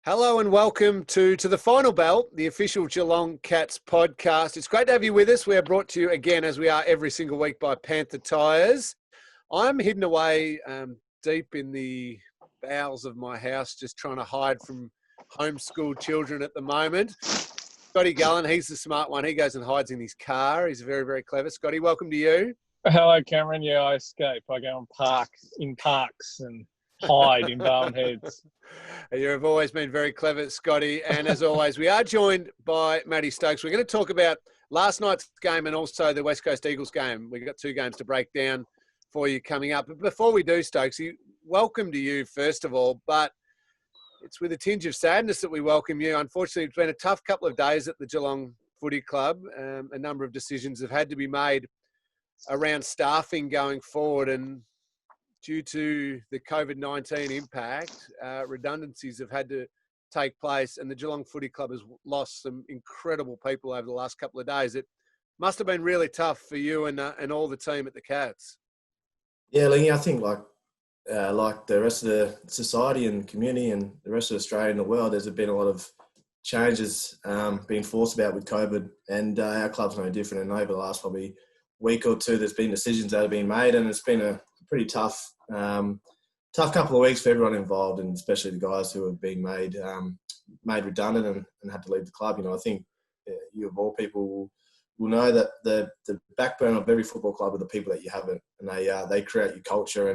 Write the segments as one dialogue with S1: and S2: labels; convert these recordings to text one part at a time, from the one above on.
S1: Hello and welcome to the Final Bell, the official Geelong Cats podcast. It's great to have you with us. We are brought to you again, as we are every single week, by Panther Tyres. I'm hidden away deep in the bowels of my house, just trying to hide from homeschooled children at the moment. Scotty Gullan, he's the smart one. He goes and hides in his car. He's very, very clever. Scotty, welcome to you.
S2: Hello, Cameron. Yeah, I escape. I go in parks and hide in barn heads.
S1: You have always been very clever, Scotty. And as always, we are joined by Mathew Stokes. We're going to talk about last night's game and also the West Coast Eagles game. We've got two games to break down for you coming up. But before we do, Stokes, welcome to you, first of all. But it's with a tinge of sadness that we welcome you. Unfortunately, it's been a tough couple of days at the Geelong Footy Club. A number of decisions have had to be made around staffing going forward, and due to the COVID-19 impact, redundancies have had to take place, and the Geelong Footy Club has lost some incredible people over the last couple of days. It must have been really tough for you and all the team at the Cats.
S3: Yeah, Ling, I think like the rest of the society and community and the rest of Australia and the world, there's been a lot of changes being forced about with COVID, and our club's no different. And over the last probably week or two, there's been decisions that have been made, and it's been a pretty tough couple of weeks for everyone involved, and especially the guys who have been made redundant and had to leave the club. You know, I think you of all people will know that the backbone of every football club are the people that you have it, and they create your culture,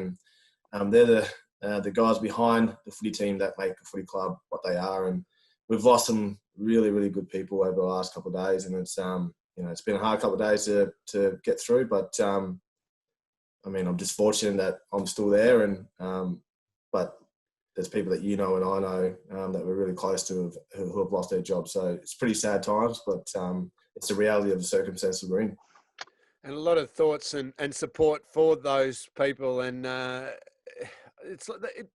S3: and they're the guys behind the footy team that make the footy club what they are. And we've lost some really, really good people over the last couple of days, and it's been a hard couple of days to get through, but I'm just fortunate that I'm still there, but there's people that you know and I know that we're really close to who have lost their jobs. So it's pretty sad times, but it's the reality of the circumstances we're in.
S1: And a lot of thoughts and support for those people. And it's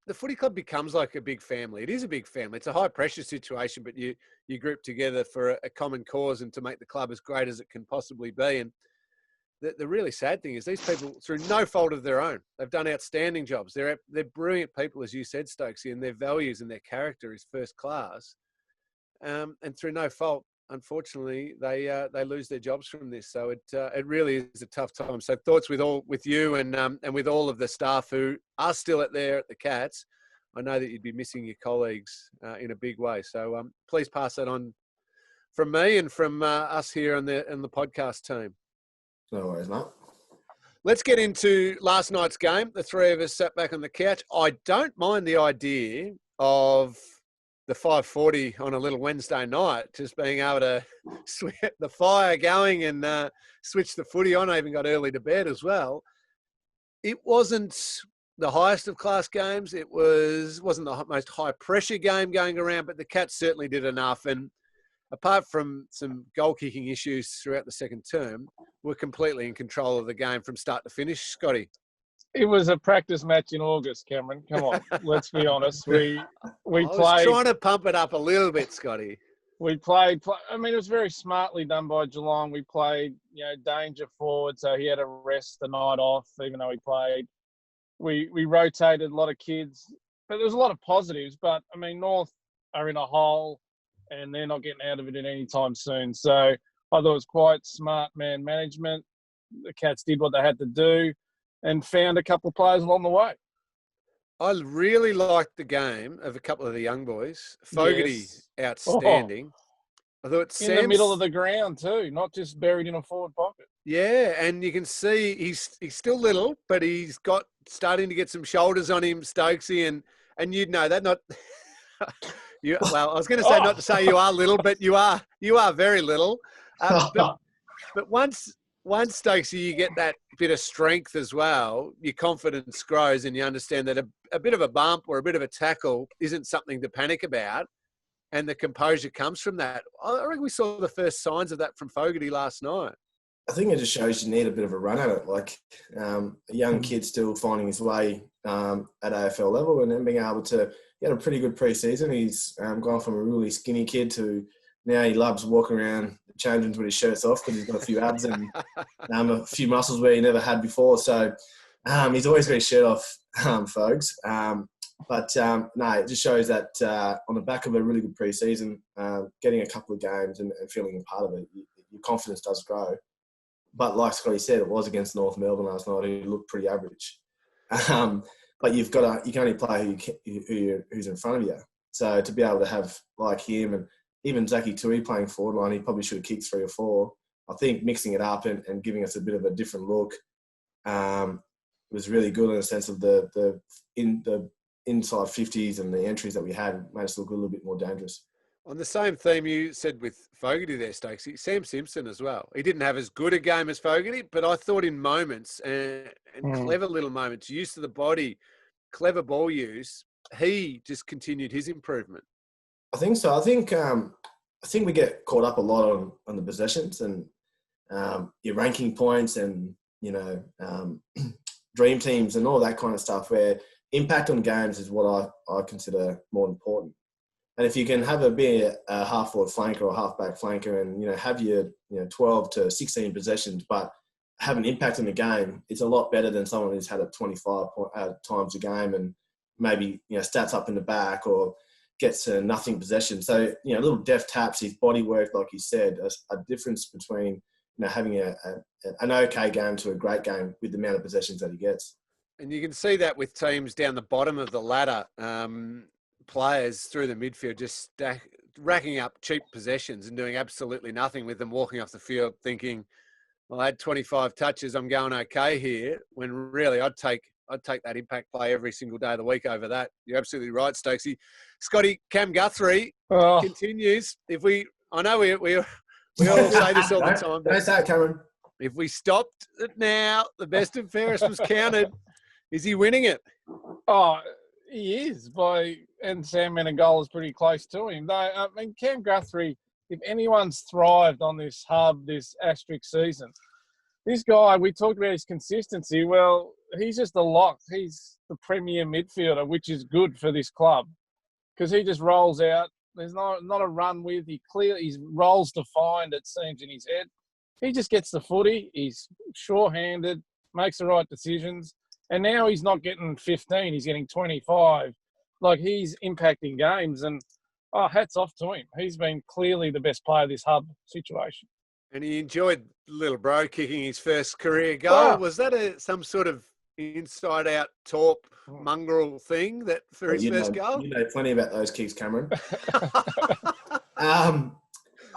S1: the footy club becomes like a big family. It is a big family. It's a high pressure situation, but you group together for a common cause and to make the club as great as it can possibly be. And the really sad thing is these people, through no fault of their own, they've done outstanding jobs. They're brilliant people, as you said, Stokesy, and their values and their character is first class. And through no fault, unfortunately, they lose their jobs from this. So it really is a tough time. So thoughts with you and with all of the staff who are still there at the Cats. I know that you'd be missing your colleagues in a big way. So please pass that on from me and from us here on the podcast team.
S3: No worries, mate.
S1: Let's get into last night's game. The three of us sat back on the couch. I don't mind the idea of the 5:40 on a little Wednesday night, just being able to sweat the fire going and switch the footy on. I even got early to bed as well. It wasn't the highest of class games. It wasn't the most high pressure game going around, but the Cats certainly did enough. And apart from some goal kicking issues throughout the second term, we're completely in control of the game from start to finish. Scotty?
S2: It was a practice match in August, Cameron. Come on, let's be honest. We played.
S1: I was trying to pump it up a little bit, Scotty.
S2: We played. I mean, it was very smartly done by Geelong. We played, danger forward, so he had to rest the night off, even though he played. We rotated a lot of kids, but there was a lot of positives. But I mean, North are in a hole, and they're not getting out of it at any time soon. So I thought it was quite smart man management. The Cats did what they had to do and found a couple of players along the way.
S1: I really liked the game of a couple of the young boys. Fogarty,
S2: yes.
S1: Outstanding. I thought
S2: in the middle of the ground too, not just buried in a forward pocket.
S1: Yeah, and you can see he's still little, but he's starting to get some shoulders on him, Stokesy, and you'd know that. Not well, I was going to say not to say you are little, but you are very little. But once Stokesy, you get that bit of strength as well, your confidence grows and you understand that a bit of a bump or a bit of a tackle isn't something to panic about, and the composure comes from that. I reckon we saw the first signs of that from Fogarty last night.
S3: I think it just shows you need a bit of a run at it, like a young kid still finding his way at AFL level, and then being able to get a pretty good pre-season. He's gone from a really skinny kid to now he loves walking around the change rooms with his shirts off because he's got a few abs and a few muscles where he never had before. So he's always got his shirt off, folks. But no, it just shows that on the back of a really good pre-season, getting a couple of games and feeling a part of it, your confidence does grow. But like Scotty said, it was against North Melbourne last night, who looked pretty average. But you can only play who's in front of you. So to be able to have like him and even Zachy Tui playing forward line, he probably should have kicked 3 or 4. I think mixing it up and giving us a bit of a different look was really good in the sense of the inside 50s and the entries that we had made us look a little bit more dangerous.
S1: On the same theme you said with Fogarty there, Stokesy, Sam Simpson as well. He didn't have as good a game as Fogarty, but I thought in moments and clever little moments, use of the body, clever ball use, he just continued his improvement.
S3: I think so. I think we get caught up a lot on the possessions and your ranking points and, dream teams and all that kind of stuff, where impact on games is what I consider more important. And if you can be a half-forward flanker or half-back flanker and, have your 12 to 16 possessions, but have an impact on the game, it's a lot better than someone who's had it 25 times a game and maybe, stats up in the back or gets nothing possession. So, little deft taps, his body work, like you said, a difference between, having an okay game to a great game with the amount of possessions that he gets.
S1: And you can see that with teams down the bottom of the ladder, players through the midfield just racking up cheap possessions and doing absolutely nothing with them, walking off the field thinking, well, I had 25 touches, I'm going okay here, when really I'd take that impact play every single day of the week over that. You're absolutely right, Stokesy. Scotty, Cam Guthrie continues. I know we all say this all the time.
S3: Don't say it, Cameron.
S1: If we stopped it now, the best and fairest was counted. Is he winning it?
S2: Oh, he is. And Sam Menegola's pretty close to him. I mean, Cam Guthrie, if anyone's thrived on this hub, this asterisk season, this guy, we talked about his consistency. Well, he's just a lock. He's the premier midfielder, which is good for this club because he just rolls out. There's not a run with. He's roles defined, it seems, in his head. He just gets the footy. He's sure-handed, makes the right decisions. And now he's not getting 15. He's getting 25. Like, he's impacting games. And, hats off to him. He's been clearly the best player of this hub situation.
S1: And he enjoyed little bro kicking his first career goal.
S2: Oh.
S1: Was that some sort of inside-out torp mongrel thing for his first goal?
S3: You know plenty about those kicks, Cameron. I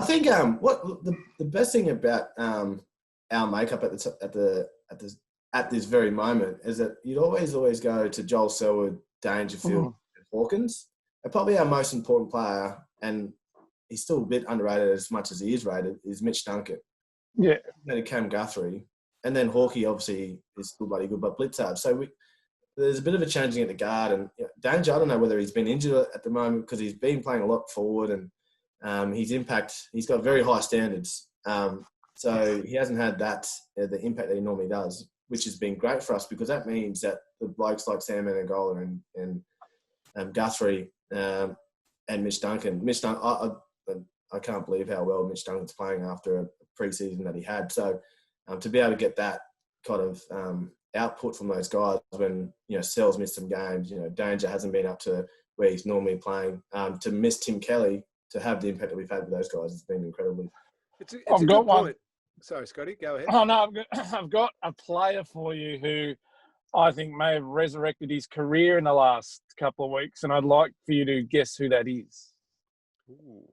S3: think what the best thing about our makeup at this very moment is that you'd always go to Joel Selwood, Dangerfield, and Hawkins. And probably our most important player, and he's still a bit underrated as much as he is rated, is Mitch Duncan.
S2: Yeah.
S3: Then Cam Guthrie. And then Hawkeye obviously is still bloody good, but Blitzard. So there's a bit of a changing at the guard. And Danger, I don't know whether he's been injured at the moment because he's been playing a lot forward and his impact, he's got very high standards. So he hasn't had the impact that he normally does, which has been great for us because that means that the blokes like Sam Menegola and Guthrie and Mitch Duncan. I can't believe how well Mitch Duncan's playing after a pre-season that he had. So to be able to get that kind of output from those guys when, Sells missed some games, Danger hasn't been up to where he's normally playing, to miss Tim Kelly, to have the impact that we've had with those guys, it's been incredibly.
S2: I've got one.
S1: Point. Sorry, Scotty, go ahead.
S2: Oh, no, I've got a player for you who I think may have resurrected his career in the last couple of weeks, and I'd like for you to guess who that is.
S1: Ooh.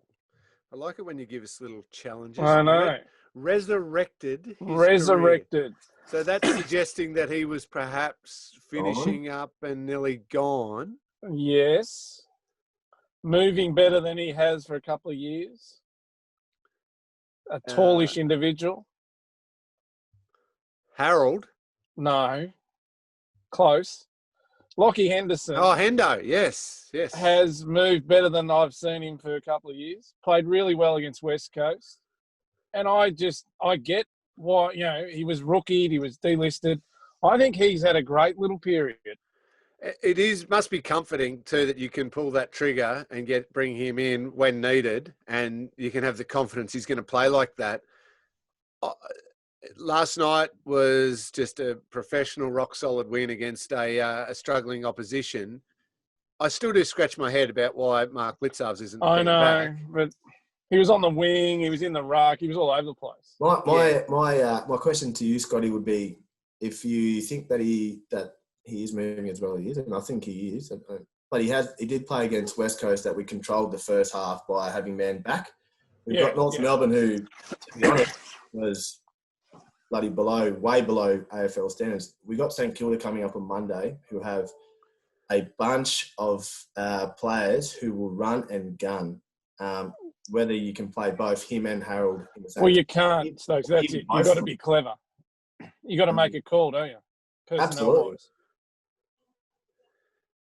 S1: I like it when you give us little challenges.
S2: I know.
S1: Resurrected.
S2: Resurrected.
S1: So that's suggesting that he was perhaps finishing up and nearly gone.
S2: Yes. Moving better than he has for a couple of years. A tallish individual.
S1: Herald?
S2: No. Close. Lockie Henderson.
S1: Oh, Hendo. Yes.
S2: Has moved better than I've seen him for a couple of years. Played really well against West Coast. And I get why, he was rookied, he was delisted. I think he's had a great little period.
S1: It must be comforting too that you can pull that trigger and bring him in when needed, and you can have the confidence he's going to play like that. Last night was just a professional, rock solid win against a struggling opposition. I still do scratch my head about why Mark Blitzarves isn't
S2: I
S1: getting
S2: know,
S1: back.
S2: but he was on the wing. He was in the ruck. He was all over the place.
S3: My question to you, Scotty, would be if you think that he is moving as well as he is, and I think he is, but he did play against West Coast that we controlled the first half by having man back. We've got North Melbourne, who, to be honest, was bloody way below AFL standards. We got St Kilda coming up on Monday, who have a bunch of players who will run and gun. Whether you can play both him and Herald in the same.
S2: Well, you can't, Stokes. That's it. You've got to be clever. You got to make a call, don't you?
S3: Absolutely.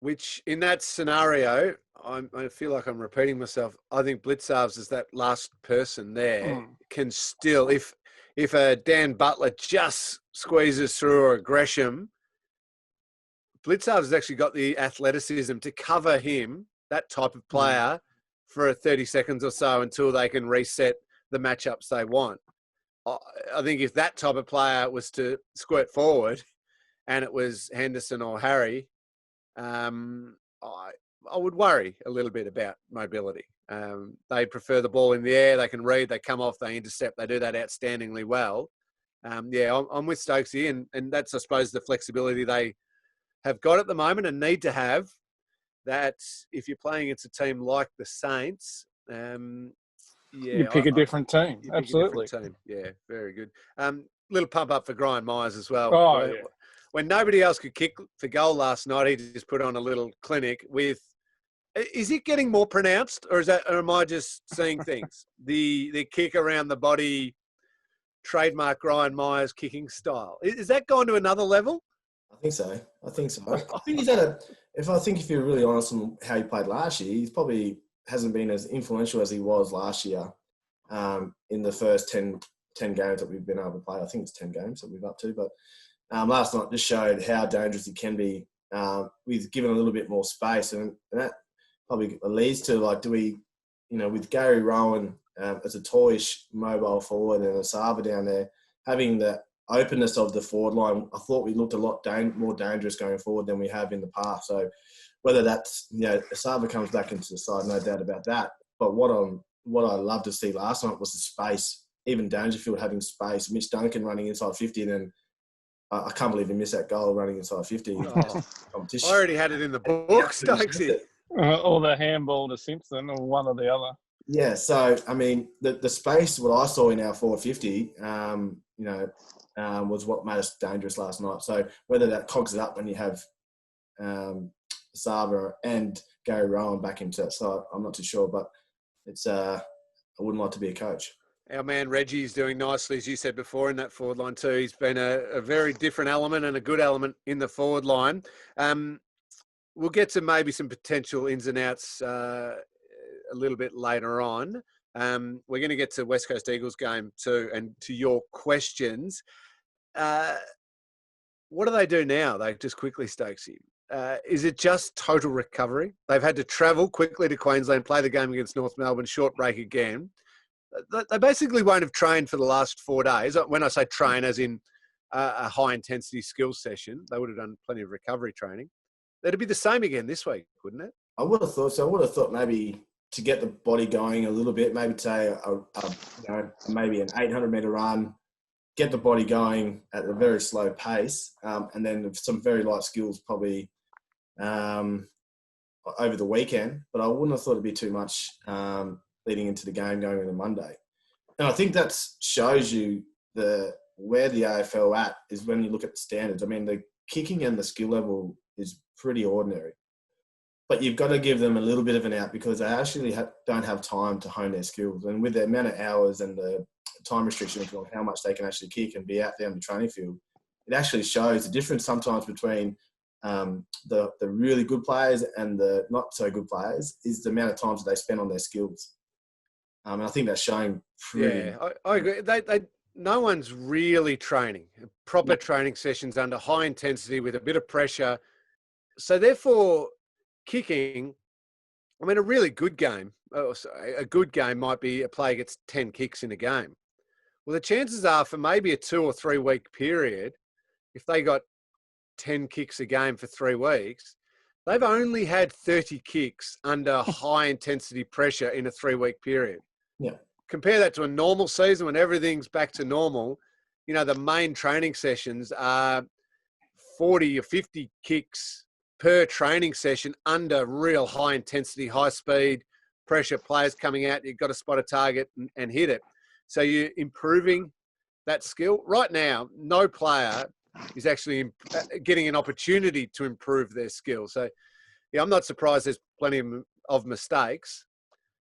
S1: Which, in that scenario, I feel like I'm repeating myself. I think Blitzarves is that last person there can still, if a Dan Butler just squeezes through or a Gresham, Blitzarves has actually got the athleticism to cover him, that type of player, for 30 seconds or so until they can reset the matchups they want. I think if that type of player was to squirt forward and it was Henderson or Harry, I would worry a little bit about mobility. They prefer the ball in the air. They can read. They come off. They intercept. They do that outstandingly well. I'm with Stokesy, and that's, I suppose, the flexibility they have got at the moment and need to have. That if you're playing against a team like the Saints,
S2: you pick a different team. Absolutely.
S1: Different team. Yeah, very good. Little pump up for Brian Myers as well.
S2: Oh, yeah.
S1: When nobody else could kick for goal last night, he just put on a little clinic with. Is it getting more pronounced, or am I just seeing things? the kick around the body, trademark Brian Myers kicking style. Is that gone to another level?
S3: I think so. I think he's had if you're really honest on how he played last year, he's probably hasn't been as influential as he was last year in the first 10 games that we've been able to play. I think it's 10 games that we've up to, but last night just showed how dangerous he can be with given a little bit more space. And that probably leads to, like, do we, with Gary Rowan as a tallish mobile forward and a Sava down there, having the openness of the forward line, I thought we looked a lot more dangerous going forward than we have in the past. So whether that's, Sava comes back into the side, no doubt about that. But what I loved to see last night was the space, even Dangerfield having space, Mitch Duncan running inside 50, and then I can't believe he missed that goal running inside 50.
S1: I already had it in the book, Stokesy.
S2: Or the handball to Simpson, or one or the other.
S3: Yeah, so, I mean, the space, what I saw in our forward 50, was what made us dangerous last night. So whether that cogs it up when you have Sava and Gary Rowan back into that side, I'm not too sure, but it's I wouldn't like to be a coach.
S1: Our man Reggie's doing nicely, as you said before, in that forward line too. He's been a very different element and a good element in the forward line. We'll get to maybe some potential ins and outs a little bit later on. We're going to get to West Coast Eagles game too, and to your questions. What do they do now? They just quickly, Stokesy. Is it just total recovery? They've had to travel quickly to Queensland, play the game against North Melbourne, short break again. They basically won't have trained for the last 4 days. When I say train, as in a high-intensity skills session, they would have done plenty of recovery training. That'd be the same again this week, wouldn't it?
S3: I would have thought so. I would have thought maybe to get the body going a little bit, maybe say maybe an 800-metre run, get the body going at a very slow pace, and then some very light skills probably over the weekend. But I wouldn't have thought it'd be too much leading into the game going into Monday. And I think that shows you where the AFL at is when you look at the standards. I mean, the kicking and the skill level is pretty ordinary. But you've got to give them a little bit of an out because they actually don't have time to hone their skills. And with the amount of hours and the time restrictions on how much they can actually kick and be out there on the training field, it actually shows the difference sometimes between the really good players and the not so good players is the amount of times that they spend on their skills. And I think that's showing pretty...
S1: Yeah, I agree. No one's really training. Proper training sessions under high intensity with a bit of pressure. So therefore, kicking, I mean, a really good game, a good game might be a player gets 10 kicks in a game. Well, the chances are for maybe a 2 or 3 week period, if they got 10 kicks a game for 3 weeks, they've only had 30 kicks under high intensity pressure in a 3-week period.
S3: Yeah.
S1: Compare that to a normal season when everything's back to normal. You know, the main training sessions are 40 or 50 kicks per training session under real high intensity, high speed pressure, players coming out. You've got to spot a target and hit it. So you're improving that skill. Right now, no player is actually getting an opportunity to improve their skill. So, yeah, I'm not surprised there's plenty of mistakes.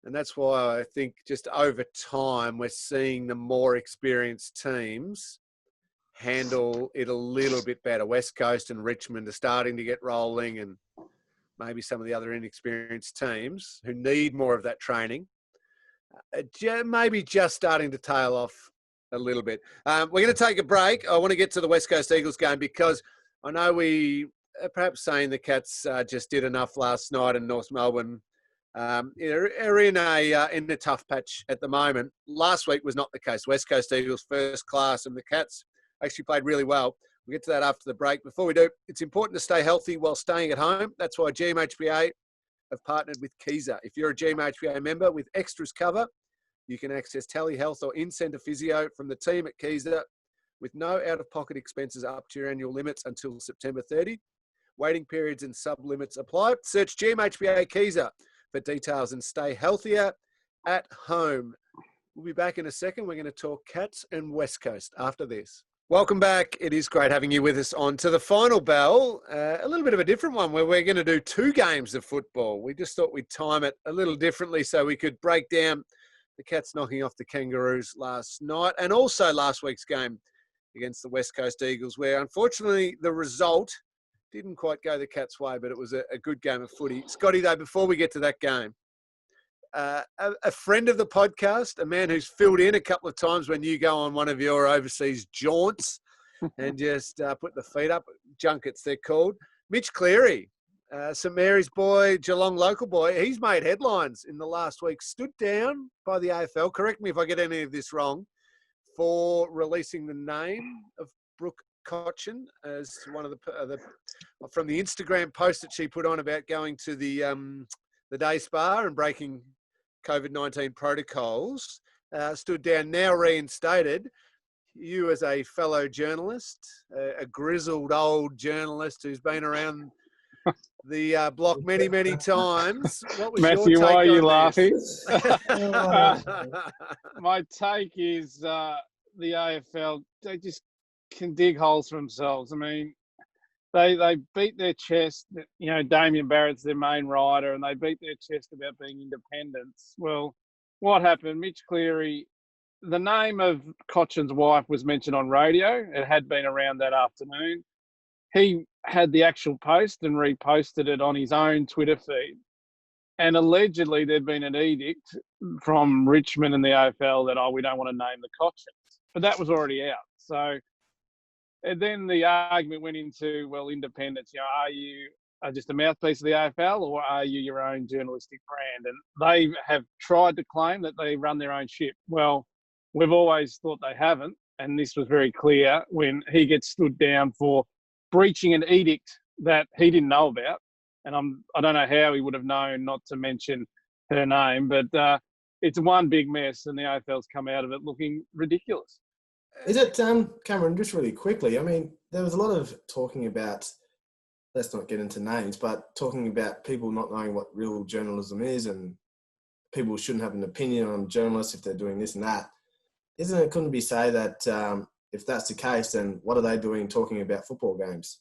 S1: And that's why I think just over time, we're seeing the more experienced teams handle it a little bit better. West Coast and Richmond are starting to get rolling, and maybe some of the other inexperienced teams who need more of that training, maybe just starting to tail off a little bit. We're going to take a break. I want to get to the West Coast Eagles game because I know we are perhaps saying the Cats just did enough last night in North Melbourne. Are in a tough patch at the moment. Last week was not the case. West Coast Eagles first class, and the Cats actually played really well. We'll get to that after the break. Before we do, it's important to stay healthy while staying at home. That's why GMHBA have partnered with Keyser. If you're a GMHBA member with extras cover, you can access telehealth or in-centre physio from the team at Keyser with no out-of-pocket expenses up to your annual limits until September 30. Waiting periods and sub-limits apply. Search GMHBA Keyser for details and stay healthier at home. We'll be back in a second. We're going to talk Cats and West Coast after this. Welcome back. It is great having you with us on to the final bell. A little bit of a different one where we're going to do 2 games of football. We just thought we'd time it a little differently so we could break down the Cats knocking off the Kangaroos last night and also last week's game against the West Coast Eagles, where unfortunately the result didn't quite go the Cats' way, but it was a good game of footy. Scotty, though, before we get to that game, a friend of the podcast, a man who's filled in a couple of times when you go on one of your overseas jaunts and just put the feet up, junkets they're called, Mitch Cleary, St Mary's boy, Geelong local boy, he's made headlines in the last week, stood down by the AFL, correct me if I get any of this wrong, for releasing the name of Brooke Cotchin as one of the from the Instagram post that she put on about going to the day spa and breaking COVID-19 protocols, stood down, now reinstated. You as a fellow journalist, a grizzled old journalist who's been around the block many, many times. What was
S2: Mathew,
S1: your take
S2: why are you
S1: this?
S2: laughing? My take is the AFL, they just can dig holes for themselves. I mean, they beat their chest. You know, Damien Barrett's their main rider, and they beat their chest about being independents. Well, what happened? Mitch Cleary, the name of Cotchin's wife was mentioned on radio. It had been around that afternoon. He had the actual post and reposted it on his own Twitter feed. And allegedly there'd been an edict from Richmond and the AFL that, we don't want to name the Cotchins. But that was already out. So and then the argument went into, well, independence, are you just a mouthpiece of the AFL or are you your own journalistic brand? And they have tried to claim that they run their own ship. Well, we've always thought they haven't. And this was very clear when he gets stood down for breaching an edict that he didn't know about. And I don't know how he would have known not to mention her name, but it's one big mess and the AFL's come out of it looking ridiculous.
S3: Is it, Cameron, just really quickly, I mean, there was a lot of talking about, let's not get into names, but talking about people not knowing what real journalism is and people shouldn't have an opinion on journalists if they're doing this and that. Couldn't it be say that if that's the case, then what are they doing talking about football games?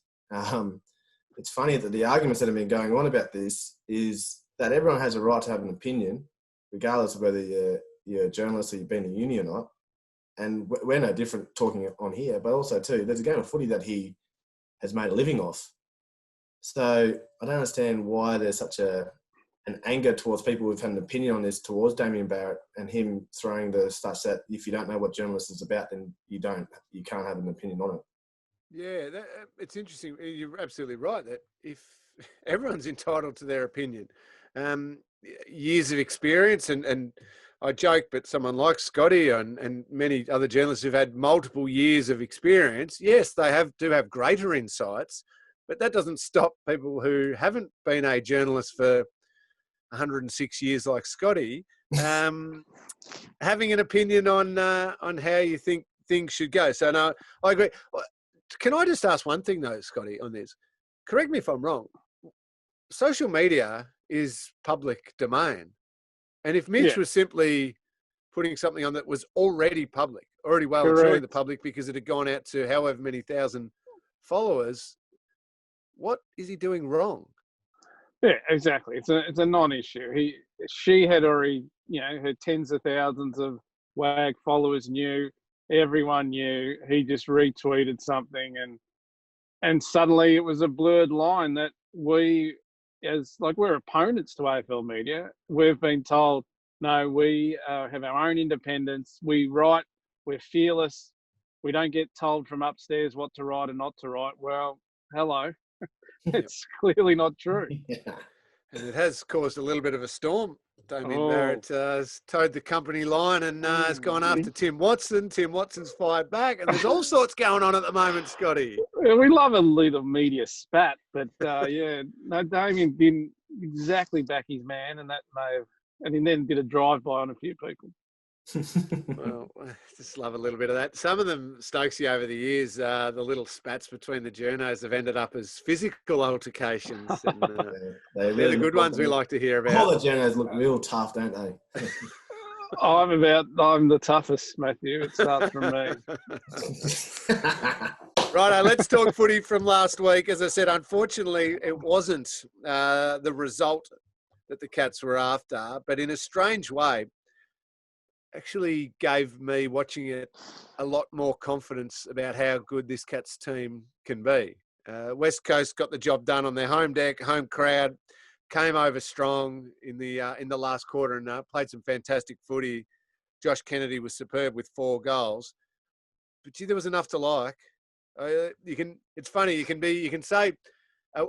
S3: It's funny that the arguments that have been going on about this is that everyone has a right to have an opinion, regardless of whether you're a journalist or you've been in uni or not. And we're no different talking on here, but also too, there's a game of footy that he has made a living off. So I don't understand why there's such an anger towards people who've had an opinion on this towards Damien Barrett and him throwing the stuff that if you don't know what journalism is about, then you can't have an opinion on it.
S1: Yeah, it's interesting. You're absolutely right that if everyone's entitled to their opinion, years of experience and I joke, but someone like Scotty and many other journalists who've had multiple years of experience, yes, they do have greater insights, But that doesn't stop people who haven't been a journalist for 106 years like Scotty having an opinion on how you think things should go. So no, I agree. Can I just ask one thing though, Scotty, on this? Correct me if I'm wrong. Social media is public domain. And if Mitch was simply putting something on that was already public, already well and truly the public because it had gone out to however many thousand followers, what is he doing wrong?
S2: Yeah, exactly. It's a non-issue. She had already, her tens of thousands of WAG followers knew, everyone knew. He just retweeted something and suddenly it was a blurred line that we're opponents to AFL media. We've been told, no, we have our own independence. We write, we're fearless. We don't get told from upstairs what to write and not to write. Well, hello. It's clearly not true.
S3: Yeah.
S1: And it has caused a little bit of a storm. Damien Barrett has towed the company line and has gone after Tim Watson. Tim Watson's fired back. And there's all sorts going on at the moment, Scotty.
S2: We love a little media spat, but Damien didn't exactly back his man, and that may have, and he then did a drive-by on a few people.
S1: Well, I just love a little bit of that. Some of them, Stokesy, over the years, the little spats between the journos have ended up as physical altercations. And, they're the good ones we like to hear about.
S3: All the journos look real tough, don't they?
S2: I'm the toughest, Mathew. It starts from me.
S1: Righto, let's talk footy from last week. As I said, unfortunately, it wasn't the result that the Cats were after, but in a strange way, actually gave me watching it a lot more confidence about how good this Cats team can be. West Coast got the job done on their home deck, home crowd, came over strong in the last quarter and played some fantastic footy. Josh Kennedy was superb with 4 goals, but gee, there was enough to like. It's funny. You can say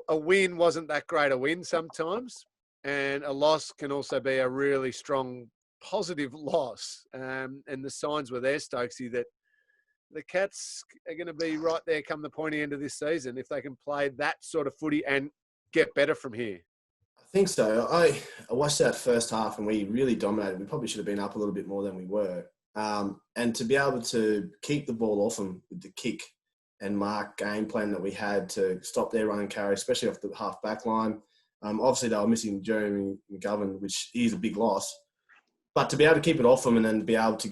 S1: a win wasn't that great a win sometimes, and a loss can also be a really strong positive loss. And the signs were there, Stokesy, that the Cats are going to be right there come the pointy end of this season if they can play that sort of footy and get better from here.
S3: I think so. I watched that first half and we really dominated. We probably should have been up a little bit more than we were. And to be able to keep the ball off them with the kick and mark game plan that we had to stop their run and carry, especially off the half back line. Obviously, they were missing Jeremy McGovern, which is a big loss. But to be able to keep it off them and then be able to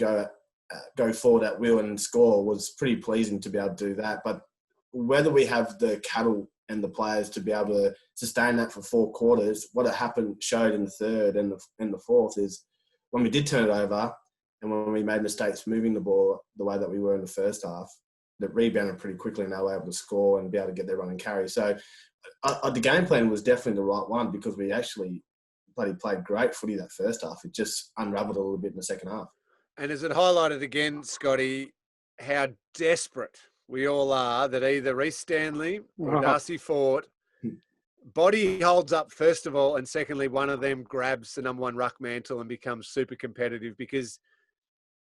S3: go forward at will and score was pretty pleasing to be able to do that. But whether we have the cattle and the players to be able to sustain that for 4 quarters, what showed in the third and the fourth is when we did turn it over and when we made mistakes moving the ball the way that we were in the first half, that rebounded pretty quickly and they were able to score and be able to get their run and carry. So the game plan was definitely the right one because we actually played great footy that first half. It just unravelled a little bit in the second half. And
S1: as it highlighted again, Scotty, how desperate we all are that either Reece Stanley or Darcy Fort body holds up first of all, and secondly, one of them grabs the number 1 ruck mantle and becomes super competitive because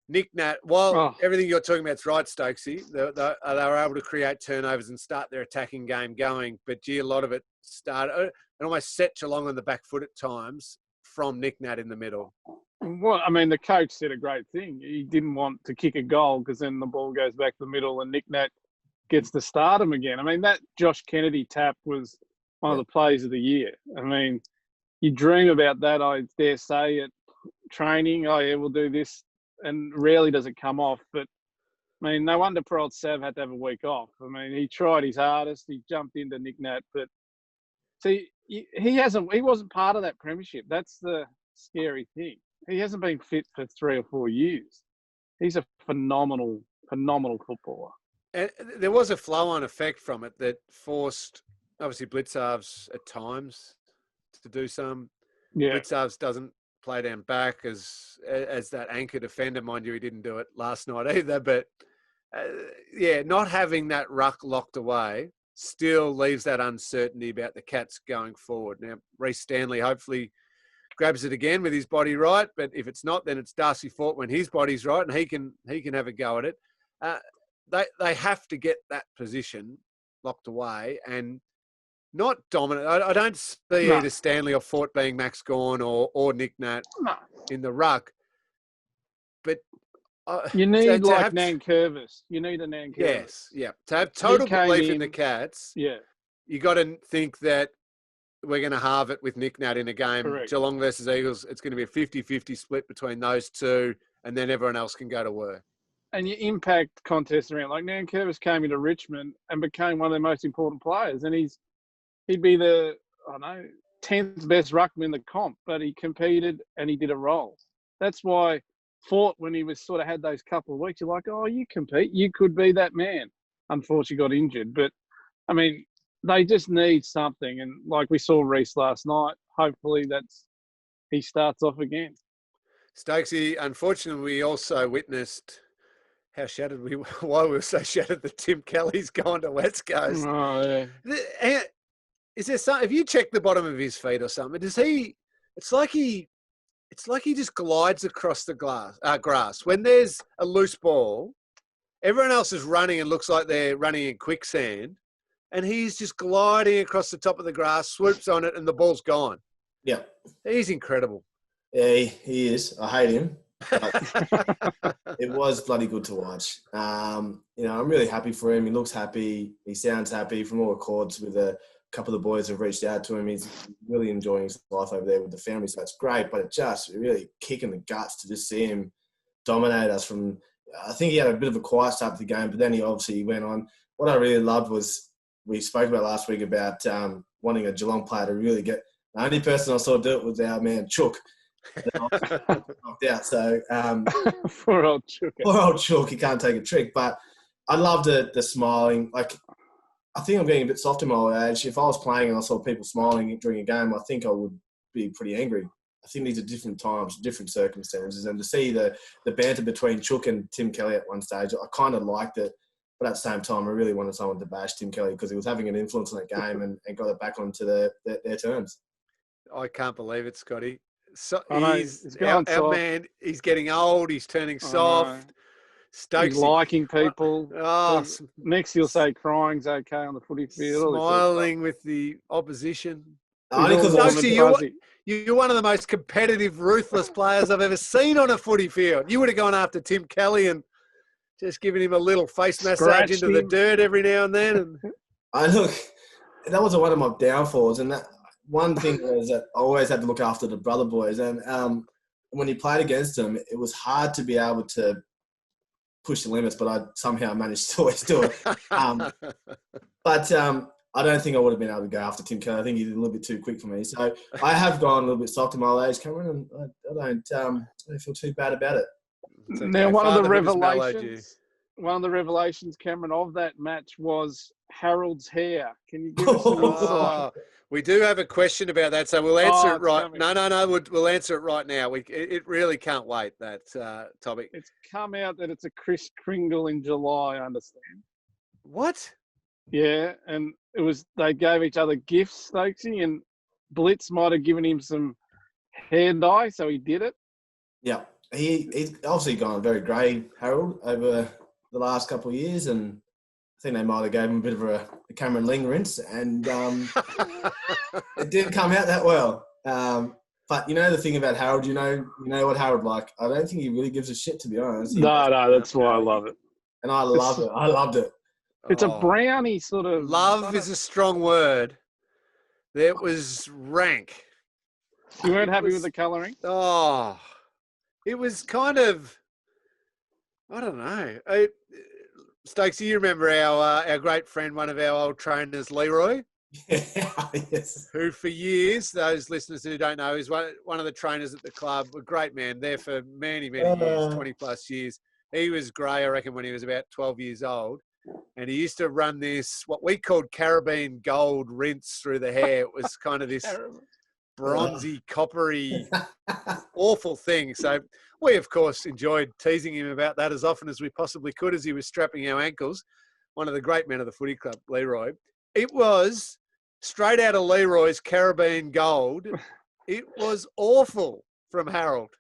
S1: Nick Nat, while everything you're talking about is right, Stokesy, they were able to create turnovers and start their attacking game going. But gee, a lot of it started and almost set Geelong on the back foot at times from Nick Nat in the middle.
S2: Well, I mean, the coach said a great thing. He didn't want to kick a goal because then the ball goes back to the middle and Nick Nat gets to start him again. I mean, that Josh Kennedy tap was one of the plays of the year. I mean, you dream about that, I dare say, at training. Oh, yeah, we'll do this. And rarely does it come off. But, I mean, no wonder poor old Sav had to have a week off. I mean, he tried his hardest. He jumped into Nick Nat. But, see, he wasn't part of that premiership. That's the scary thing. He hasn't been fit for 3 or 4 years. He's a phenomenal footballer.
S1: And there was a flow-on effect from it that forced, obviously, Blitzarves at times to do some. Yeah. Blitzarves doesn't play down back as that anchor defender. Mind you, he didn't do it last night either. But, not having that ruck locked away still leaves that uncertainty about the Cats going forward. Now, Reece Stanley hopefully grabs it again with his body right, but if it's not, then it's Darcy Fort when his body's right, and he can have a go at it. They have to get that position locked away, and not dominant. I don't see either Stanley or Fort being Max Gawn or Nick Nat in the ruck. But
S2: you need
S1: to
S2: like
S1: have
S2: Nankervis. You need a Nankervis.
S1: Yes, yeah. To have total belief in the Cats,
S2: yeah,
S1: you got to think that we're going to halve it with Nick Nat in a game.
S2: Correct.
S1: Geelong versus Eagles, it's going to be a 50-50 split between those two, and then everyone else can go to work.
S2: And you impact contests around. Like Nankervis came into Richmond and became one of their most important players, and he'd be the 10th best ruckman in the comp, but he competed and he did a role. That's why Fort, when he was sort of had those couple of weeks, you're like, oh, you compete, you could be that man. Unfortunately, got injured, but I mean, they just need something. And like we saw Reece last night, hopefully he starts off again.
S1: Stokesy, unfortunately, we also witnessed how shattered why we were so shattered that Tim Kelly's gone to West Coast.
S2: Oh, yeah.
S1: Is there something, if you check the bottom of his feet or something, it's like he just glides across the grass. When there's a loose ball, everyone else is running and looks like they're running in quicksand, and he's just gliding across the top of the grass, swoops on it, and the ball's gone.
S3: Yeah.
S1: He's incredible.
S3: Yeah, he is. I hate him. It was bloody good to watch. I'm really happy for him. He looks happy. He sounds happy. From all records, with a couple of the boys have reached out to him. He's really enjoying his life over there with the family, so that's great. But it just really kicking the guts to just see him dominate us. I think he had a bit of a quiet start to the game, but then he obviously went on. What I really loved was we spoke about last week about wanting a Geelong player to really get. The only person I saw do it was our man Chook. Knocked out. So
S2: poor old Chook.
S3: Poor old Chook. He can't take a trick. But I love the smiling. Like, I think I'm getting a bit soft in my old age. If I was playing and I saw people smiling during a game, I think I would be pretty angry. I think these are different times, different circumstances, and to see the banter between Chook and Tim Kelly at one stage, I kind of liked it. But at the same time, I really wanted someone to bash Tim Kelly because he was having an influence on that game and got it back onto their terms.
S1: I can't believe it, Scotty. So
S2: he's
S1: our man. He's getting old. He's turning soft. Stokes,
S2: he's liking people.
S1: Oh,
S2: next he'll say crying's okay on the footy field.
S1: Smiling with the opposition.
S3: Stokesy,
S1: you're one of the most competitive, ruthless players I've ever seen on a footy field. You would have gone after Tim Kelly and just given him a little face massage into the dirt every now and then.
S3: That was one of my downfalls, and that. One thing was that I always had to look after the brother boys, and when you played against them, it was hard to be able to push the limits, but I somehow managed to always do it. But I don't think I would have been able to go after Tim Kelly. I think he's a little bit too quick for me. So I have gone a little bit soft in my old age, Cameron, and I don't feel too bad about it.
S2: Okay. Now, one of the revelations, Cameron, of that match was Herald's hair. Can you give us some insight?
S1: We do have a question about that, so we'll answer it right. Coming. No. We'll answer it right now. It really can't wait, that topic.
S2: It's come out that it's a Kris Kringle in July, I understand.
S1: What?
S2: Yeah, and they gave each other gifts, Stokesy, and Blitz might have given him some hair dye, so he did it.
S3: Yeah, he's obviously gone very grey, Herald, over the last couple of years, and I think they might have gave him a bit of a Cameron Ling rinse, and it didn't come out that well. But the thing about Herald, you know what Herald like. I don't think he really gives a shit, to be honest.
S2: No, that's why I love it.
S3: And I love it. I loved it.
S2: It's a brownie sort of.
S1: Love is a strong word. That was rank.
S2: You weren't happy with the colouring?
S1: Oh, it was kind of. I don't know. Stokes, you remember our great friend, one of our old trainers, Leroy?
S3: Yes.
S1: Who for years, those listeners who don't know, is one of the trainers at the club, a great man, there for many, many years, 20 plus years. He was grey, I reckon, when he was about 12 years old. And he used to run this, what we called Caribbean gold rinse through the hair. It was kind of this bronzy, coppery, awful thing. So we, of course, enjoyed teasing him about that as often as we possibly could as he was strapping our ankles. One of the great men of the footy club, Leroy. It was straight out of Leroy's Caribbean gold. It was awful from Harold.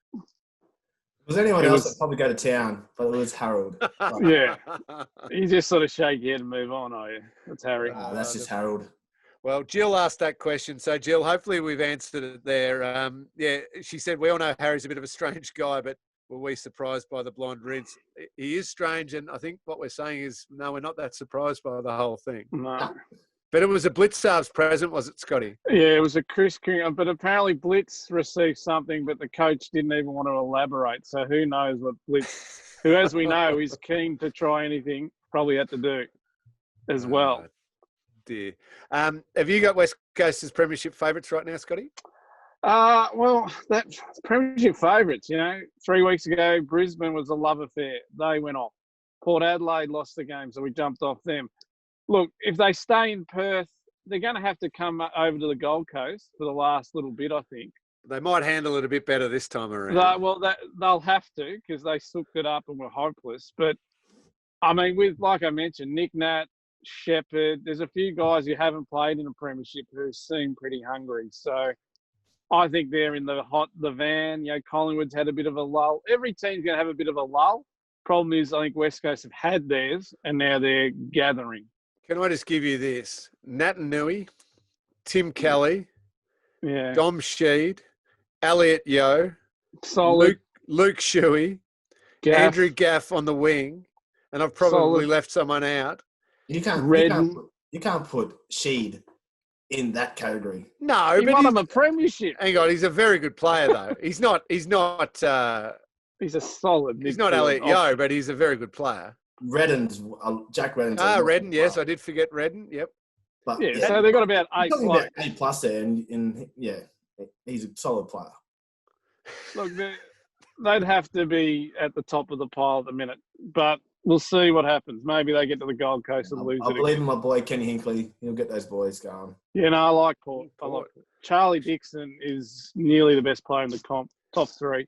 S3: Was anyone else that probably go to town, but it was Herald.
S2: Yeah. You just sort of shake your head and move on, are you? That's Harry.
S3: That's just Herald.
S1: Well, Jill asked that question. So, Jill, hopefully we've answered it there. Yeah, she said, we all know Harry's a bit of a strange guy, but were we surprised by the blonde rinse? He is strange, and I think what we're saying is, no, we're not that surprised by the whole thing.
S2: No.
S1: But it was a Blitzarves present, was it, Scotty?
S2: Yeah, it was a Chris King, but apparently Blitz received something, but the coach didn't even want to elaborate. So who knows what Blitz, who, as we know, is keen to try anything, probably had to do as well.
S1: Dear. Have you got West Coast's premiership favourites right now, Scotty?
S2: Well, that's premiership favourites. 3 weeks ago, Brisbane was a love affair. They went off. Port Adelaide lost the game, so we jumped off them. Look, if they stay in Perth, they're going to have to come over to the Gold Coast for the last little bit, I think.
S1: They might handle it a bit better this time around.
S2: They'll have to because they soaked it up and were hopeless. But, I mean, with, like I mentioned, Nick Nat, Shepherd, there's a few guys who haven't played in a premiership who seem pretty hungry. So I think they're in the van. Collingwood's had a bit of a lull. Every team's going to have a bit of a lull. Problem is, I think West Coast have had theirs and now they're gathering.
S1: Can I just give you this? Nat Nui, Tim Kelly, Dom Sheed, Elliot Yeo,
S2: solid.
S1: Luke Shuey, Andrew Gaff on the wing, and I've probably left someone out.
S3: You can't put Sheed in that category.
S1: No,
S2: but won him a premiership.
S1: Hang on, he's a very good player though. He's not. He's
S2: a solid.
S1: He's not Elliot Yeo, but he's a very good player.
S3: Jack Redden's.
S1: Redden, yes, I did forget Redden. Yep.
S3: But
S2: so they've got about
S3: A+ there, and he's a solid player.
S2: Look, they'd have to be at the top of the pile at the minute, but we'll see what happens. Maybe they get to the Gold Coast and lose it.
S3: I believe in my boy Kenny Hinkley. He'll get those boys going.
S2: I like Port. Charlie Dixon is nearly the best player in the comp, top three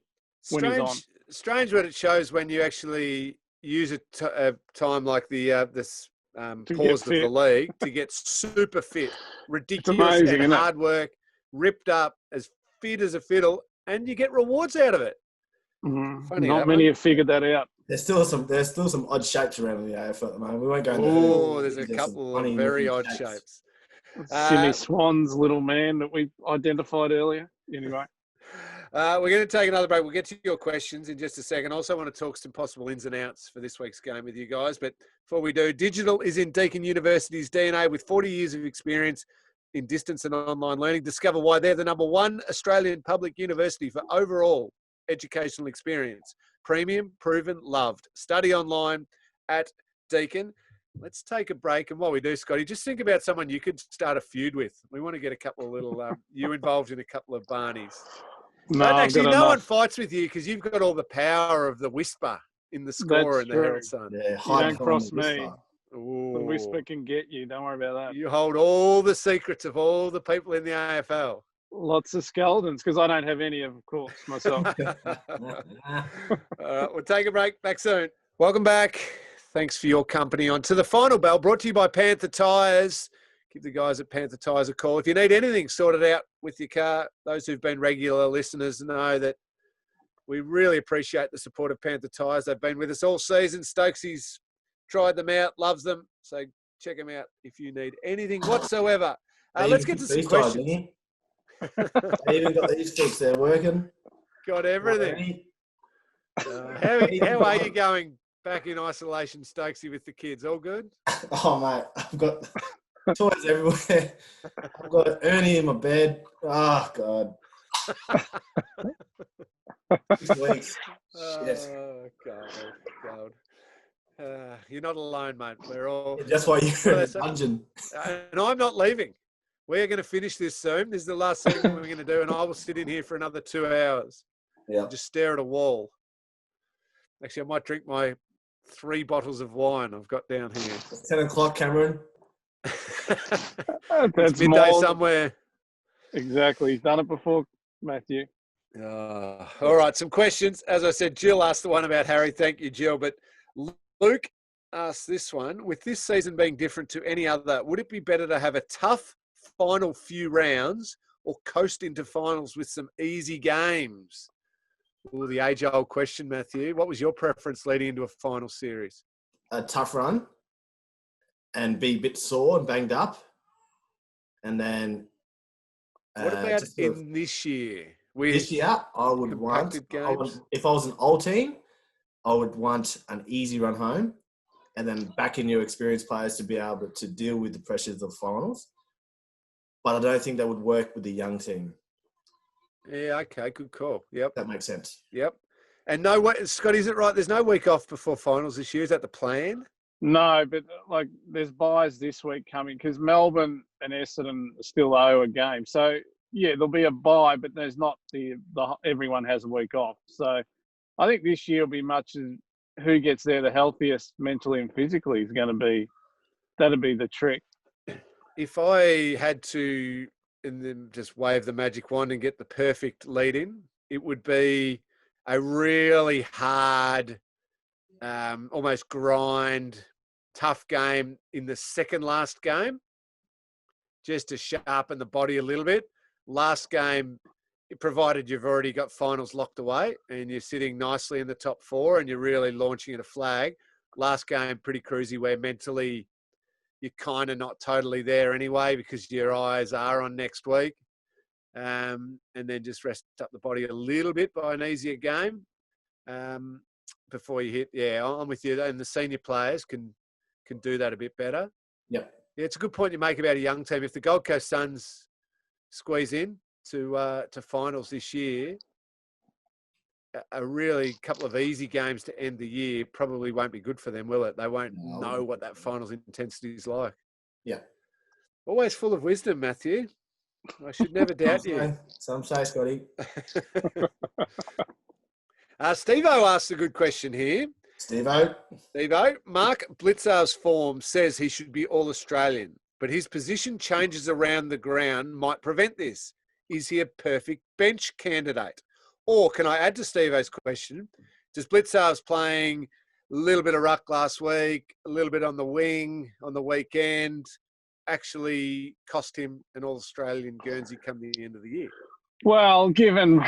S2: when he's on.
S1: Strange what it shows when you actually use a time like this pause of the league to get super fit, ridiculous and hard work, ripped up, as fit as a fiddle, and you get rewards out of it.
S2: Mm-hmm. Not many have figured that out.
S3: There's still some odd shapes around the AFL at the moment. We won't go into
S1: there's a couple of very odd shapes.
S2: Sydney Swan's little man that we identified earlier. Anyway.
S1: We're going to take another break. We'll get to your questions in just a second. I also want to talk some possible ins and outs for this week's game with you guys. But before we do, digital is in Deakin University's DNA with 40 years of experience in distance and online learning. Discover why they're the #1 Australian public university for overall educational experience. Premium, proven, loved. Study online at Deakin. Let's take a break. And while we do, Scotty, just think about someone you could start a feud with. We want to get a couple of little, you involved in a couple of Barneys. No one fights with you because you've got all the power of the whisper in the score in the Herald Sun.
S3: Yeah,
S2: you don't cross me. The whisper can get you. Don't worry about that.
S1: You hold all the secrets of all the people in the AFL.
S2: Lots of skeletons because I don't have any, of course, myself.
S1: All right, we'll take a break. Back soon. Welcome back. Thanks for your company on To the Final Bell, brought to you by Panther Tyres. Give the guys at Panther Tyres a call. If you need anything sorted out with your car, those who've been regular listeners know that we really appreciate the support of Panther Tyres. They've been with us all season. Stokesy's tried them out, loves them. So check them out if you need anything whatsoever. Let's get to some questions.
S3: They even got these fixed. They're working.
S1: Got everything. How are you going back in isolation, Stokesy, with the kids? All good?
S3: Oh, mate, I've got toys everywhere. I've got Ernie in my bed. Oh, God. 6 weeks.
S1: Oh, God. You're not alone, mate. We're all...
S3: That's why you're in a dungeon.
S1: And I'm not leaving. We're going to finish this soon. This is the last segment we're going to do, and I will sit in here for another 2 hours.
S3: Yeah.
S1: Just stare at a wall. Actually, I might drink my 3 bottles of wine I've got down here.
S3: 10 o'clock, Cameron.
S1: It's midday somewhere.
S2: Exactly. He's done it before, Mathew.
S1: All right, some questions. As I said, Jill asked the one about Harry. Thank you, Jill. But Luke asked this one. With this season being different to any other, would it be better to have a tough final few rounds or coast into finals with some easy games? The age-old question, Mathew. What was your preference leading into a final series?
S3: A tough run and be a bit sore and banged up, and then
S1: What about
S3: just sort of
S1: in this year? With
S3: this year, I would want,
S1: compacted games?
S3: if I was an old team, I would want an easy run home and then back in your experienced players to be able to deal with the pressures of finals. But I don't think that would work with the young team.
S1: Yeah, okay, good call. Yep.
S3: That makes sense.
S1: Yep. And no way, Scott, is it right? There's no week off before finals this year. Is that the plan?
S2: No, but like there's buys this week coming because Melbourne and Essendon still owe a game. So yeah, there'll be a buy, but there's not the everyone has a week off. So I think this year will be much as who gets there the healthiest mentally and physically is going to be. That'll be the trick.
S1: If I had to, and then just wave the magic wand and get the perfect lead in, it would be a really hard, almost grind, tough game in the second last game, just to sharpen the body a little bit. Last game, provided you've already got finals locked away and you're sitting nicely in the top four and you're really launching at a flag. Last game, pretty cruisy, where mentally you're kind of not totally there anyway because your eyes are on next week. And then just rest up the body a little bit by an easier game before you hit. Yeah, I'm with you. And the senior players can do that a bit better.
S3: Yep.
S1: Yeah, it's a good point you make about a young team. If the Gold Coast Suns squeeze in to finals this year, a really couple of easy games to end the year probably won't be good for them, will it? They won't know what that finals intensity is like.
S3: Yeah.
S1: Always full of wisdom, Mathew. I should never doubt you.
S3: Some say, Scotty.
S1: Steve-O asked a good question here.
S3: Steve-O.
S1: Mark Blitzar's form says he should be All-Australian, but his position changes around the ground might prevent this. Is he a perfect bench candidate? Or can I add to Steve-O's question, does Blitzar's playing a little bit of ruck last week, a little bit on the wing on the weekend, actually cost him an All-Australian Guernsey come the end of the year?
S2: Well, given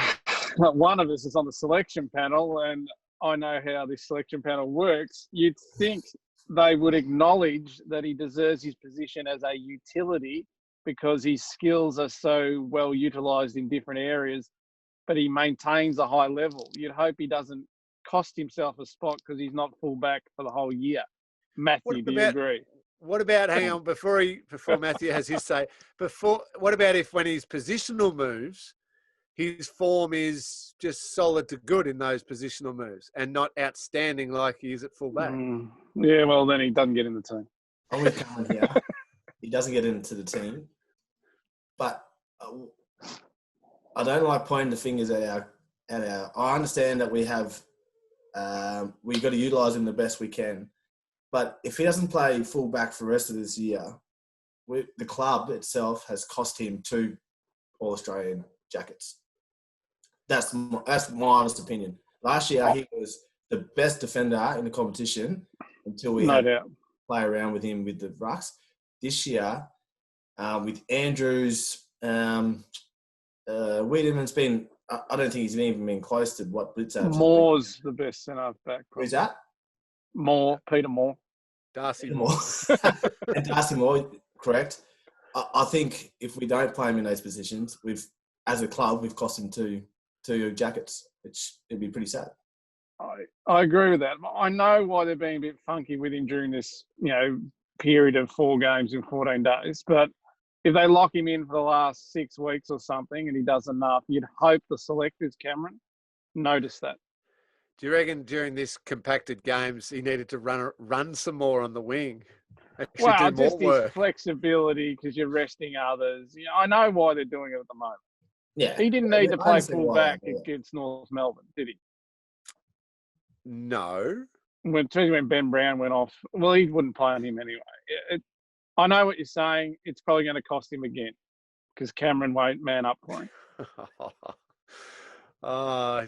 S2: that one of us is on the selection panel and I know how this selection panel works, you'd think they would acknowledge that he deserves his position as a utility because his skills are so well utilised in different areas, but he maintains a high level. You'd hope he doesn't cost himself a spot because he's not full back for the whole year. Mathew, do you agree?
S1: What about, hang on, before Mathew has his say, what about if when his positional moves, his form is just solid to good in those positional moves and not outstanding like he is at full back?
S2: Yeah, well, then he doesn't get in the team.
S3: I'm with Gullan here. He doesn't get into the team. But I don't like pointing the fingers at our. I understand that we have, we've got to utilise him the best we can. But if he doesn't play full back for the rest of this year, the club itself has cost him 2 All-Australian jackets. That's my honest opinion. Last year, he was the best defender in the competition until we had to play around with him with the rucks. This year, with Andrews, Wiedemann's been, I don't think he's even been close to what Blitzar's.
S2: Moore's the best centre back.
S3: Who's that?
S2: Peter Moore.
S1: Darcy Moore.
S3: And Darcy Moore, correct. I think if we don't play him in those positions, as a club, we've cost him two jackets, which it'd be pretty sad.
S2: I agree with that. I know why they're being a bit funky with him during this, period of 4 games in 14 days. But if they lock him in for the last 6 weeks or something and he does enough, you'd hope the selectors, Cameron, notice that.
S1: Do you reckon during this compacted games he needed to run some more on the wing?
S2: Well, just his flexibility because you're resting others. I know why they're doing it at the moment.
S3: Yeah,
S2: he didn't need to play full back against North Melbourne, did he?
S1: No.
S2: When Ben Brown went off, well, he wouldn't play on him anyway. I know what you're saying. It's probably going to cost him again because Cameron won't man up for him.
S1: No.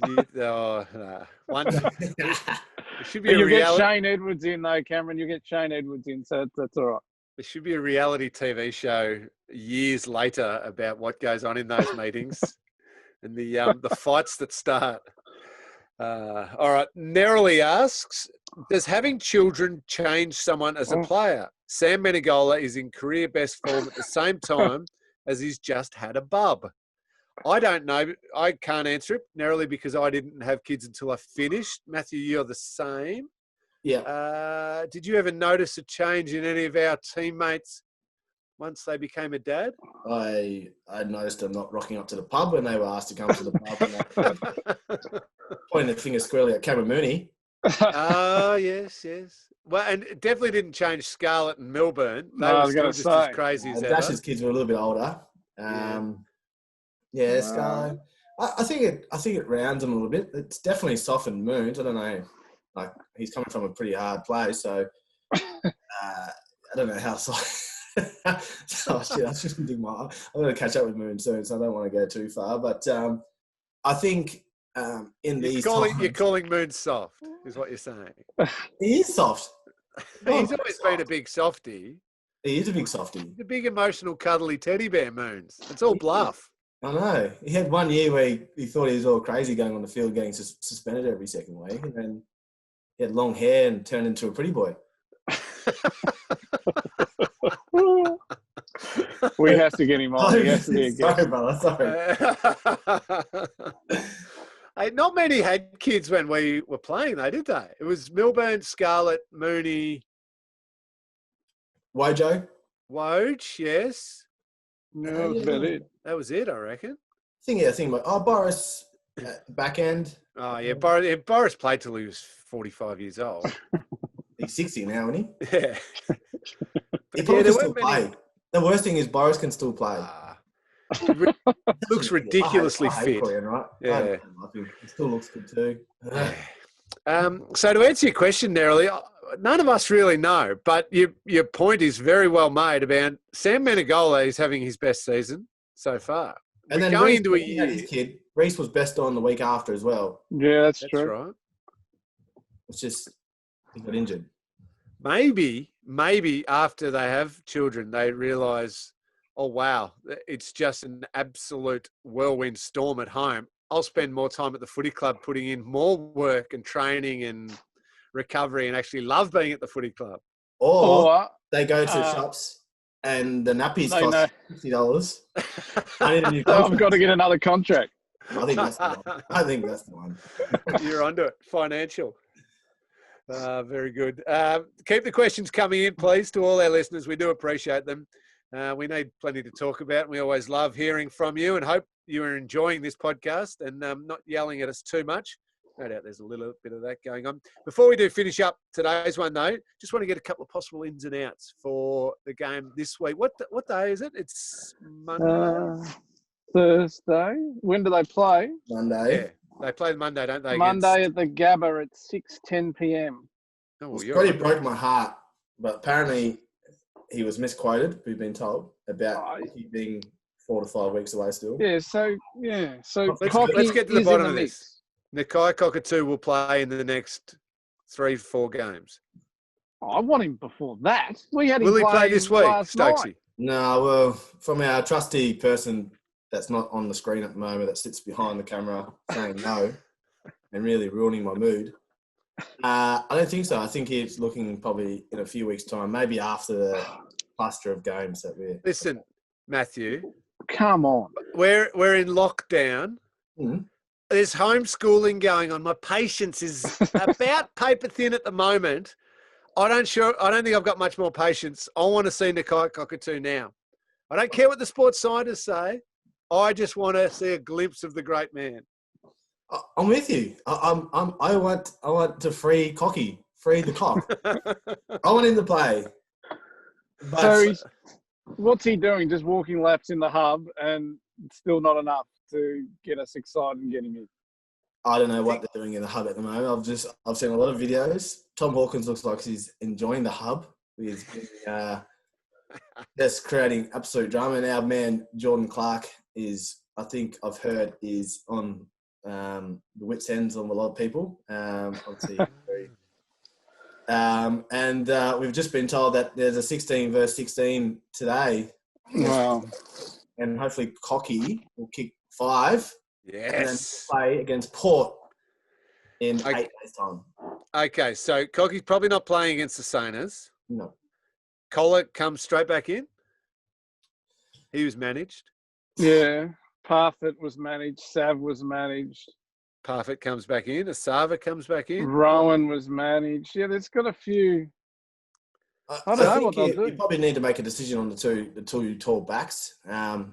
S1: It should be
S2: you'll get Shane Edwards in, though, Cameron. You'll get Shane Edwards in, so that's all right.
S1: There should be a reality TV show years later about what goes on in those meetings and the fights that start. All right. Nerily asks, does having children change someone as a player? Sam Menegola is in career best form at the same time as he's just had a bub? I don't know. I can't answer it narrowly because I didn't have kids until I finished. Mathew, you're the same.
S3: Yeah.
S1: Did you ever notice a change in any of our teammates once they became a dad?
S3: I noticed them not rocking up to the pub when they were asked to come to the pub. Pointing the finger squarely at Cameron Mooney.
S1: Oh, yes. Well, and it definitely didn't change Scarlett and Milburn. They
S2: No, I
S1: were
S2: was
S1: still
S2: gonna
S1: just
S2: say.
S1: as crazy as ever.
S3: Dash's kids were a little bit older. Scarlett. I think it rounds them a little bit. It's definitely softened Moons. I don't know. Like, he's coming from a pretty hard place, so I don't know how soft. Oh, shit, I shouldn't dig I'm going to catch up with Moon soon, so I don't want to go too far. But I think you're
S1: calling Moon soft, is what you're saying.
S3: He is soft.
S1: He's always been a big softie.
S3: He is a big softie.
S1: The big emotional, cuddly teddy bear, Moons. It's all bluff.
S3: I know. He had 1 year where he thought he was all crazy going on the field, getting suspended every second week, and then he had long hair and turned into a pretty boy.
S2: We have to get him on. He has to be a guest.
S3: Sorry, brother. Sorry.
S1: Hey, not many had kids when we were playing, though, did they? It was Milburn, Scarlett, Mooney,
S3: Wojo,
S1: yes.
S2: No, that was about it.
S1: That was it, I reckon.
S3: I think Boris back end.
S1: Oh, yeah. Boris played till he was 45 years old.
S3: He's 60 now, isn't he?
S1: Yeah.
S3: He probably can still play. The worst thing is Boris can still play.
S1: Looks ridiculously fit.
S3: Him, right?
S1: Yeah.
S3: He still looks good too.
S1: So to answer your question narrowly, none of us really know, but your point is very well made about Sam Menegola is having his best season so far.
S3: And then
S1: going
S3: Reece,
S1: into a year,
S3: his kid, Reece was best on the week after as well.
S2: Yeah, that's
S1: that's
S2: true.
S1: right.
S3: It's just he got injured.
S1: Maybe after they have children, they realise, oh, wow, it's just an absolute whirlwind storm at home. I'll spend more time at the footy club putting in more work and training and recovery and actually love being at the footy club.
S3: Or they go to shops and the nappies cost $50.
S2: I've got to get another contract.
S3: I think that's the one.
S1: You're onto it. Financial. Very good. Keep the questions coming in, please, to all our listeners. We do appreciate them. We need plenty to talk about. We always love hearing from you and hope you are enjoying this podcast and not yelling at us too much. No doubt there's a little bit of that going on. Before we do finish up today's one, though, just want to get a couple of possible ins and outs for the game this week. What day is it? It's Monday?
S2: Thursday. When do they play?
S3: Monday.
S1: Yeah, they play Monday, don't they?
S2: Monday at the Gabba at 6:10 p.m.
S1: Oh,
S3: Scotty broke my heart, but apparently he was misquoted, we've been told, about he being 4 to 5 weeks away still.
S1: Let's get to the bottom of this. Nakai Cockatoo will play in the next 3-4 games.
S2: I want him before that.
S1: Will he play this week, Stokesy?
S3: No, well, from our trusty person that's not on the screen at the moment, that sits behind the camera saying no and really ruining my mood. I don't think so. I think he's looking probably in a few weeks' time, maybe after the cluster of games that we're...
S1: Listen, Mathew.
S2: Come on.
S1: We're in lockdown.
S3: Mm-hmm.
S1: There's homeschooling going on. My patience is about paper thin at the moment. I don't think I've got much more patience. I want to see Nakai Cockatoo now. I don't care what the sports scientists say. I just want to see a glimpse of the great man.
S3: I'm with you. I want to free the cock. I want him to play. But
S2: So what's he doing? Just walking laps in the hub and still not enough to get us excited and get him in?
S3: I don't know what they're doing in the hub at the moment. I've seen a lot of videos. Tom Hawkins looks like he's enjoying the hub. He's just creating absolute drama. And our man Jordan Clark is, I think I've heard, is on the wit's ends on a lot of people. Obviously, and we've just been told that there's a 16 versus 16 today.
S2: Wow.
S3: And hopefully Cocky will kick 5.
S1: Yes.
S3: And then play against Port in 8 days' time.
S1: Okay, so Cocky's probably not playing against the Sainers.
S3: No.
S1: Collar comes straight back in. He was managed.
S2: Yeah. Parenthood was managed. Sav was managed.
S1: Parfit comes back in. Asava comes back in.
S2: Rowan was managed. Yeah, there's got a few. I don't know what they'll do.
S3: You probably need to make a decision on the two tall backs. I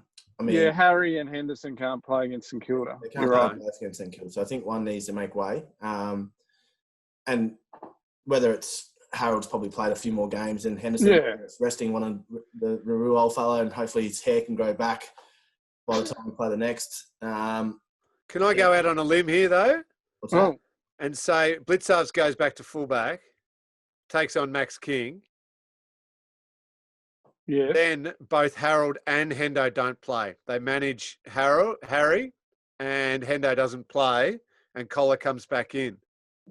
S3: mean,
S2: yeah, Harry and Henderson can't play against St Kilda.
S3: They can't
S2: You're
S3: play
S2: right.
S3: both against St Kilda. So I think one needs to make way. And whether it's Harold's probably played a few more games than Henderson.
S2: Yeah.
S3: It's resting one of the Ruru old fellow, and hopefully his hair can grow back by the time we play the next.
S1: Can I go out on a limb here, though?
S3: What's that?
S1: And say Blitzarves goes back to fullback, takes on Max King.
S2: Yeah.
S1: Then both Harold and Hendo don't play. They manage Harry, and Hendo doesn't play, and Collar comes back in.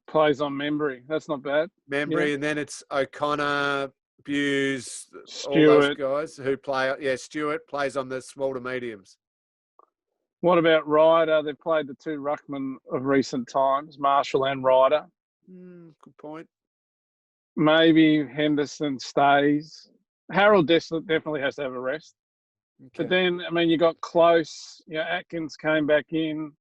S2: Plays on Membry. That's not bad.
S1: Membry, and then it's O'Connor, Buse, all those
S2: Stewart.
S1: guys who play. Yeah, Stewart plays on the small to mediums.
S2: What about Ryder? They've played the two ruckmen of recent times, Marshall and Ryder.
S1: Good point.
S2: Maybe Henderson stays. Harold definitely has to have a rest.
S1: Okay.
S2: But then, I mean, you got Close. Atkins came back in.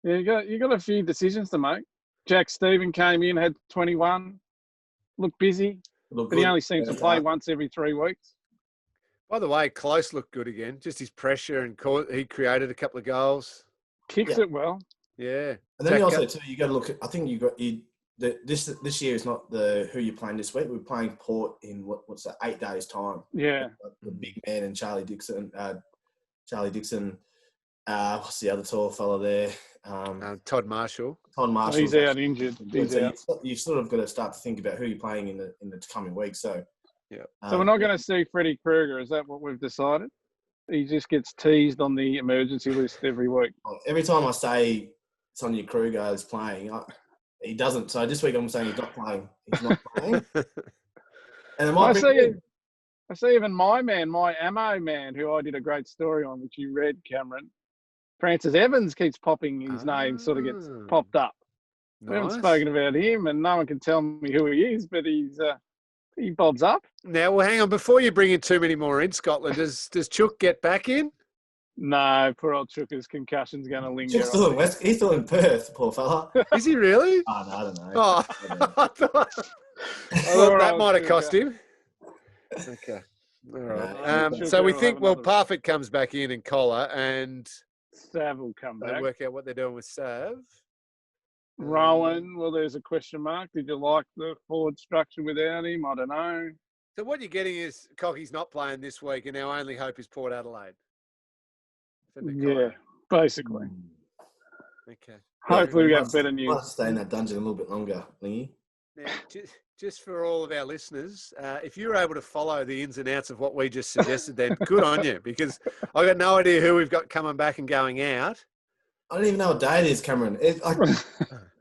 S2: Yeah, you got a few decisions to make. Jack Stephen came in, had 21, looked busy, but he only seems to play once every 3 weeks.
S1: By the way, Close looked good again. Just his pressure and he created a couple of goals.
S2: Kicks it well.
S1: Yeah.
S3: And then you got to look at. I think this year is not who you're playing this week. We're playing Port in what's that, 8 days time.
S2: Yeah.
S3: The big man and Charlie Dixon. What's the other tall fella there?
S1: Todd Marshall.
S2: He's out injured.
S3: You've sort of got to start to think about who you're playing in the coming weeks. So,
S1: yeah.
S2: So we're not going to see Freddie Krueger. Is that what we've decided? He just gets teased on the emergency list every week.
S3: Every time I say Sonia Kruger is playing, he doesn't. So this week I'm saying he's not playing. He's not playing. And
S2: I see even my ammo man, who I did a great story on, which you read, Cameron. Francis Evans keeps popping his name, sort of gets popped up.
S1: Nice.
S2: We haven't spoken about him, and no one can tell me who he is, but he bobs up.
S1: Now, well, hang on. Before you bring in too many more in Scotland, does Chook get back in?
S2: No, poor old Chooker's concussion's going to linger.
S3: He's still in Perth, poor fella.
S1: Is he really?
S3: Oh, no, I don't know.
S1: Oh, I thought that might have cost him. Okay. All right. So we think, Parfit comes back in and Collar, and
S2: Sav will come back.
S1: Work out what they're doing with Sav.
S2: Rowan, well, there's a question mark. Did you like the forward structure without him? I don't know.
S1: So what you're getting is Cocky's not playing this week, and our only hope is Port Adelaide.
S2: Yeah, basically.
S1: Okay.
S2: Hopefully we have better news.
S3: Might stay in that dungeon a little bit longer, Lingy.
S1: Now, just for all of our listeners, if you're able to follow the ins and outs of what we just suggested, then good on you, because I got no idea who we've got coming back and going out.
S3: I don't even know what day it is, Cameron.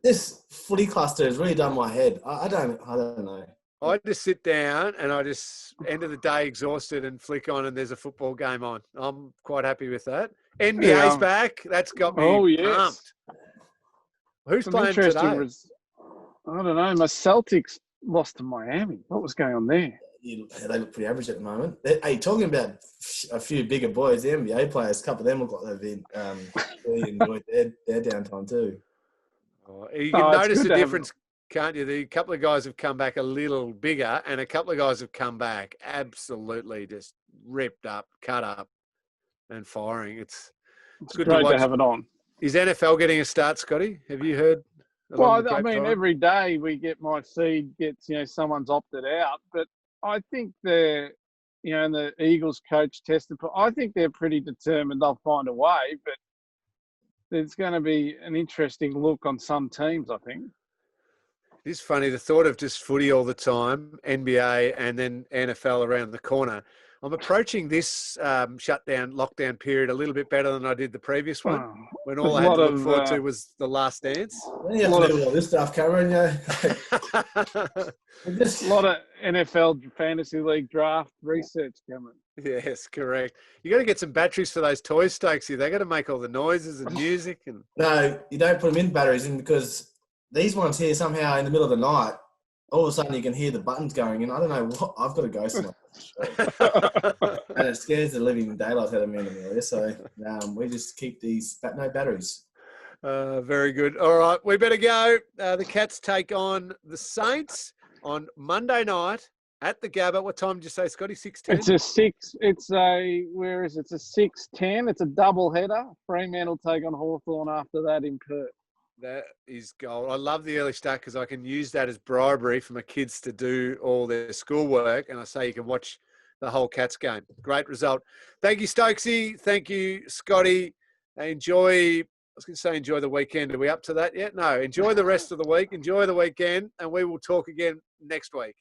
S3: This footy cluster has really done my head. I don't know.
S1: I just sit down and I just end of the day exhausted and flick on and there's a football game on. I'm quite happy with that. NBA's back. That's got me pumped. Who's playing today?
S2: I don't know. My Celtics lost to Miami. What was going on there?
S3: They look pretty average at the moment. Hey, talking about a few bigger boys, the NBA players, a couple of them look like they've really enjoyed their downtime too.
S1: You can notice the difference, can't you? The couple of guys have come back a little bigger, and a couple of guys have come back absolutely just ripped up, cut up, and firing. It's good
S2: great
S1: to watch.
S2: To have it on.
S1: Is NFL getting a start, Scotty? Have you heard?
S2: Well, I mean, every day we get my feed gets, someone's opted out, but I think and the Eagles coach tested. I think they're pretty determined they'll find a way, but there's going to be an interesting look on some teams, I think.
S1: It is funny, the thought of just footy all the time, NBA and then NFL around the corner. I'm approaching this lockdown period a little bit better than I did the previous one, when all I had to look forward to was The Last Dance.
S3: You have to do all this stuff, Cameron.
S2: A lot of NFL Fantasy League draft research, Cameron.
S1: Yes, correct. You got to get some batteries for those toys, Stokes. They got to make all the noises and music. And
S3: no, you don't put them in batteries in, because these ones here somehow in the middle of the night all of a sudden you can hear the buttons going, and I don't know what I've got to go somewhere. And it scares the living daylight out of me and Amelia. So we just keep these no batteries.
S1: Very good. All right, we better go. The Cats take on the Saints on Monday night at the Gabba. What time did you say, Scotty? 6:10?
S2: It's a 6:10. It's a double header. Fremantle take on Hawthorn after that in Perth.
S1: That is gold. I love the early start because I can use that as bribery for my kids to do all their schoolwork. And I say you can watch the whole Cats game. Great result. Thank you, Stokesy. Thank you, Scotty. Enjoy the weekend. Are we up to that yet? No. Enjoy the rest of the week. Enjoy the weekend. And we will talk again next week.